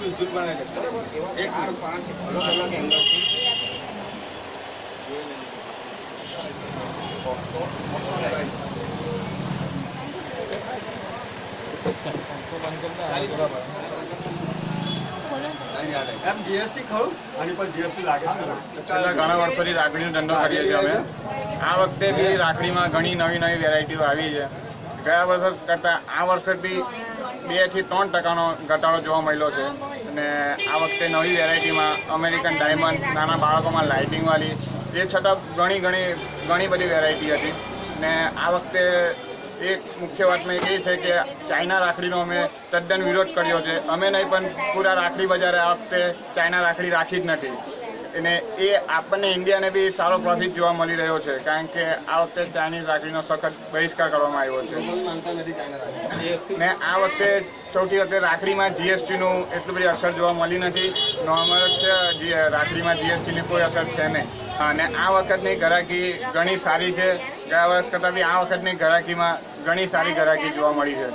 Visual બનાવી દે બરાબર. એક 5 અલગ અલગ એંગલથી એમ જીએસટી ખરું આની પર જીએસટી લાગે છેલ્લા ઘણા વર્ષોથી રાખડીનો ધંધો કરીએ છીએ અમે. આ વખતે બી રાખડીમાં ઘણી નવી વેરાયટીઓ આવી છે. ગયા વર્ષ કરતાં આ વર્ષે બી 2 થી 3% ઘટાડો જોવા મળ્યો છે. અને આ વખતે નવી વેરાયટીમાં અમેરિકન ડાયમંડ, નાના બાળકોમાં લાઇટિંગવાળી, એ છતાં ઘણી બધી વેરાયટી હતી. ને આ વખતે એક મુખ્ય વાતમાં એ છે કે ચાઇના રાખડીનો અમે તદ્દન વિરોધ કર્યો છે. અમે નહીં પણ પૂરા રાખડી બજારે આ વખતે ચાઇના રાખડી રાખી જ નથી. અને એ આપણને ઇન્ડિયાને બી સારો પ્રોફિટ જોવા મળી રહ્યો છે, કારણ કે આ વખતે ચાઇનીઝ રાખડીનો સખત બહિષ્કાર કરવામાં આવ્યો છે. ને આ વખતે સૌથી વખતે રાખડીમાં જીએસટીનું એટલી બધી અસર જોવા મળી નથી. નોર્મલ છે, રાખડીમાં જીએસટીની કોઈ અસર છે નહીં. અને આ વખતની ગ્રાહકી ઘણી સારી છે. ગયા વર્ષ કરતાં બી આ વખતની ગ્રાહકીમાં ઘણી સારી ગ્રાહકી જોવા મળી છે.